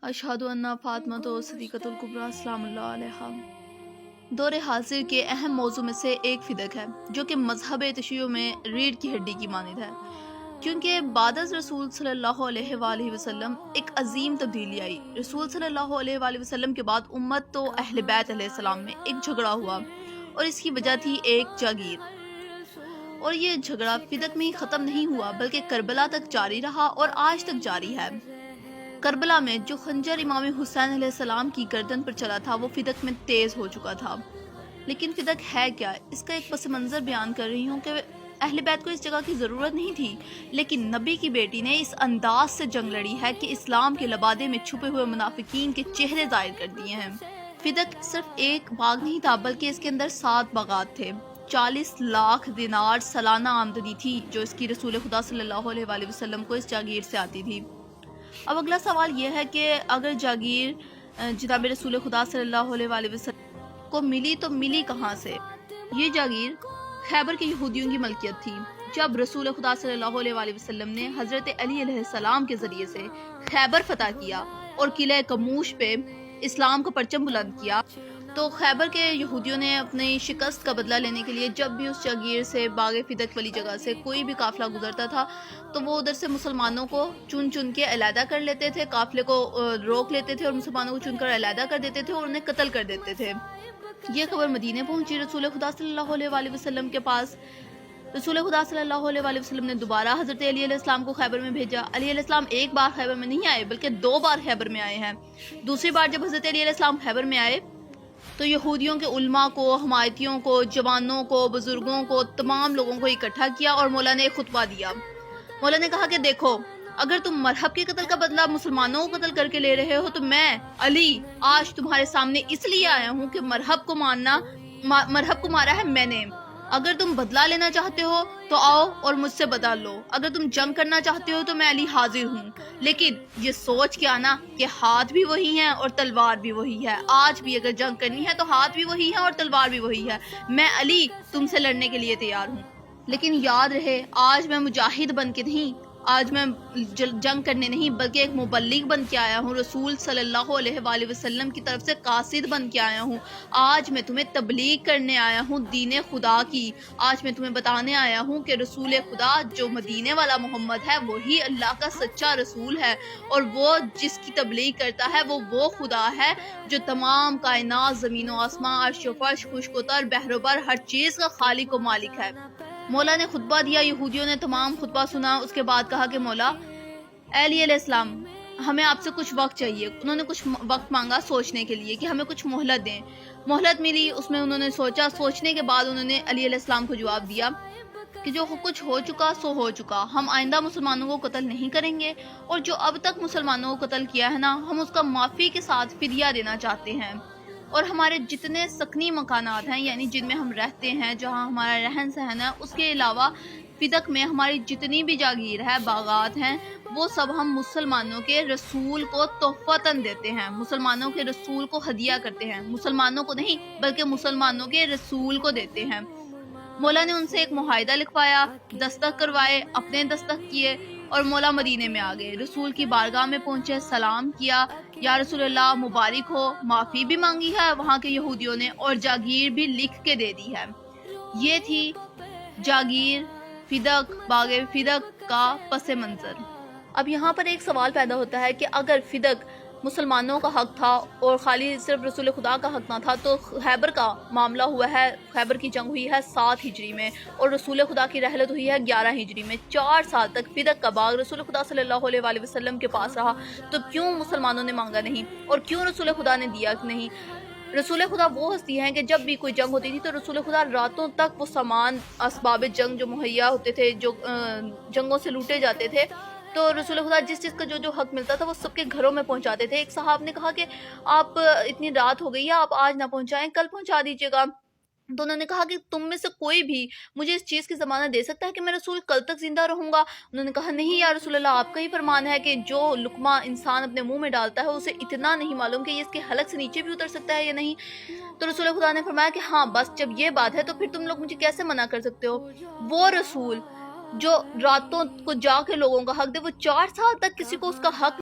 اشہد ان فاطمۃ صدیقۃ الکبریٰ سلام اللہ علیہا۔ دور حاضر کے اہم موضوع میں سے ایک فدق ہے، جو کہ مذہب تشیع میں ریڑھ کی ہڈی کی مانند ہے، کیونکہ بعد از رسول صلی اللہ علیہ وآلہ وسلم ایک عظیم تبدیلی آئی۔ رسول صلی اللہ علیہ وآلہ وسلم کے بعد امت تو اہل بیت علیہ السلام میں ایک جھگڑا ہوا، اور اس کی وجہ تھی ایک جاگیر۔ اور یہ جھگڑا فدق میں ہی ختم نہیں ہوا، بلکہ کربلا تک جاری رہا اور آج تک جاری ہے۔ کربلا میں جو خنجر امام حسین علیہ السلام کی گردن پر چلا تھا، وہ فدق میں تیز ہو چکا تھا۔ لیکن فدق ہے کیا؟ اس کا ایک پس منظر بیان کر رہی ہوں کہ اہل بیت کو اس جگہ کی ضرورت نہیں تھی، لیکن نبی کی بیٹی نے اس انداز سے جنگ لڑی ہے کہ اسلام کے لبادے میں چھپے ہوئے منافقین کے چہرے ظاہر کر دیے ہیں۔ فدق صرف ایک باغ نہیں تھا، بلکہ اس کے اندر 7 باغات تھے۔ 40 لاکھ دینار سالانہ آمدنی تھی جو اس کی رسول خدا صلی اللہ علیہ وآلہ وسلم کو اس جاگیر سے آتی تھی۔ اب اگلا سوال یہ ہے کہ اگر جاگیر جناب رسول خدا صلی اللہ علیہ وآلہ وسلم کو ملی تو ملی کہاں سے؟ یہ جاگیر خیبر کے یہودیوں کی ملکیت تھی۔ جب رسول خدا صلی اللہ علیہ وآلہ وسلم نے حضرت علی علیہ السلام کے ذریعے سے خیبر فتح کیا اور قلعہ کموش پہ اسلام کا پرچم بلند کیا، تو خیبر کے یہودیوں نے اپنی شکست کا بدلہ لینے کے لیے جب بھی اس جاگیر سے باغ فدق والی جگہ سے کوئی بھی قافلہ گزرتا تھا، تو وہ ادھر سے مسلمانوں کو چن چن کے علیحدہ کر لیتے تھے، قافلے کو روک لیتے تھے اور مسلمانوں کو چن کر علیحدہ کر دیتے تھے اور انہیں قتل کر دیتے تھے۔ یہ خبر مدینے پہنچی رسول خدا صلی اللہ علیہ وآلہ وسلم کے پاس۔ رسول خدا صلی اللہ علیہ وآلہ وسلم نے دوبارہ حضرت علی علیہ السلام کو خیبر میں بھیجا۔ علی علیہ السلام ایک بار خیبر میں نہیں آئے، بلکہ 2 بار خیبر میں آئے ہیں۔ دوسری بار جب حضرت علی علیہ السلام خیبر میں آئے تو یہودیوں کے علماء کو، حمایتیوں کو، جوانوں کو، بزرگوں کو، تمام لوگوں کو اکٹھا کیا اور مولا نے ایک خطبہ دیا۔ مولا نے کہا کہ دیکھو، اگر تم مرحب کے قتل کا بدلہ مسلمانوں کو قتل کر کے لے رہے ہو، تو میں علی آج تمہارے سامنے اس لیے آیا ہوں کہ مرحب کو مارا ہے میں نے۔ اگر تم بدلہ لینا چاہتے ہو تو آؤ اور مجھ سے بدلہ لو، اگر تم جنگ کرنا چاہتے ہو تو میں علی حاضر ہوں، لیکن یہ سوچ کے آنا کہ ہاتھ بھی وہی ہیں اور تلوار بھی وہی ہے۔ آج بھی اگر جنگ کرنی ہے تو ہاتھ بھی وہی ہے اور تلوار بھی وہی ہے۔ میں علی تم سے لڑنے کے لیے تیار ہوں، لیکن یاد رہے آج میں مجاہد بن کے نہیں، آج میں جنگ کرنے نہیں، بلکہ ایک مبلغ بن کے آیا ہوں، رسول صلی اللہ علیہ وآلہ وسلم کی طرف سے قاصد بن کے آیا ہوں۔ آج میں تمہیں تبلیغ کرنے آیا ہوں دین خدا کی۔ آج میں تمہیں بتانے آیا ہوں کہ رسول خدا جو مدینے والا محمد ہے وہی اللہ کا سچا رسول ہے، اور وہ جس کی تبلیغ کرتا ہے وہ خدا ہے جو تمام کائنات، زمین و آسمان، عرش و فرش، خشک و تر، بحر و بر، ہر چیز کا خالق و مالک ہے۔ مولا نے خطبہ دیا، یہودیوں نے تمام خطبہ سنا۔ اس کے بعد کہا کہ مولا، اے علی علیہ السلام، ہمیں آپ سے کچھ وقت چاہیے۔ انہوں نے کچھ وقت مانگا سوچنے کے لیے کہ ہمیں کچھ مہلت دیں۔ مہلت ملی، اس میں انہوں نے سوچا، سوچنے کے بعد انہوں نے علی علیہ السلام کو جواب دیا کہ جو کچھ ہو چکا سو ہو چکا، ہم آئندہ مسلمانوں کو قتل نہیں کریں گے، اور جو اب تک مسلمانوں کو قتل کیا ہے نا، ہم اس کا معافی کے ساتھ فدیہ دینا چاہتے ہیں، اور ہمارے جتنے سکنی مکانات ہیں، یعنی جن میں ہم رہتے ہیں، جہاں ہمارا رہن سہن ہے، اس کے علاوہ فدق میں ہماری جتنی بھی جاگیر ہے، باغات ہیں، وہ سب ہم مسلمانوں کے رسول کو تحفتاً دیتے ہیں، مسلمانوں کے رسول کو ہدیہ کرتے ہیں، مسلمانوں کو نہیں بلکہ مسلمانوں کے رسول کو دیتے ہیں۔ مولا نے ان سے ایک معاہدہ لکھوایا، دستخط کروائے، اپنے دستخط کیے، اور مولا مدینے میں آ گئے، رسول کی بارگاہ میں پہنچے، سلام کیا، یا رسول اللہ مبارک ہو، معافی بھی مانگی ہے وہاں کے یہودیوں نے، اور جاگیر بھی لکھ کے دے دی ہے۔ یہ تھی جاگیر فدق، باغ فدق کا پس منظر۔ اب یہاں پر ایک سوال پیدا ہوتا ہے کہ اگر فدق مسلمانوں کا حق تھا اور خالی صرف رسول خدا کا حق نہ تھا، تو خیبر کا معاملہ ہوا ہے، خیبر کی جنگ ہوئی ہے 7 ہجری میں، اور رسول خدا کی رحلت ہوئی ہے 11 ہجری میں۔ 4 سال تک فدق کا باغ رسول خدا صلی اللہ علیہ وآلہ وسلم کے پاس رہا، تو کیوں مسلمانوں نے مانگا نہیں، اور کیوں رسول خدا نے دیا نہیں؟ رسول خدا وہ ہستی ہیں کہ جب بھی کوئی جنگ ہوتی تھی تو رسول خدا راتوں تک وہ سامان، اسباب جنگ جو مہیا ہوتے تھے، جو جنگوں سے لوٹے جاتے تھے، تو رسول خدا جس چیز کا جو حق ملتا تھا وہ سب کے گھروں میں پہنچاتے تھے۔ ایک صاحب نے کہا کہ آپ اتنی رات ہو گئی ہے، آپ آج نہ پہنچائیں، کل پہنچا دیجیے گا۔ تو انہوں نے کہا کہ تم میں سے کوئی بھی مجھے اس چیز کی ضمانت دے سکتا ہے کہ میں رسول کل تک زندہ رہوں گا؟ انہوں نے کہا نہیں یا رسول اللہ، آپ کا ہی فرمان ہے کہ جو لقمہ انسان اپنے منہ میں ڈالتا ہے اسے اتنا نہیں معلوم کہ یہ اس کے حلق سے نیچے بھی اتر سکتا ہے یا نہیں۔ تو رسول خدا نے فرمایا کہ ہاں بس، جب یہ بات ہے تو پھر تم لوگ مجھے کیسے منع کر سکتے ہو؟ وہ رسول جو راتوں کو جا کے لوگوں کا حق دے، وہ 4 سال تک کسی کو اس کا حق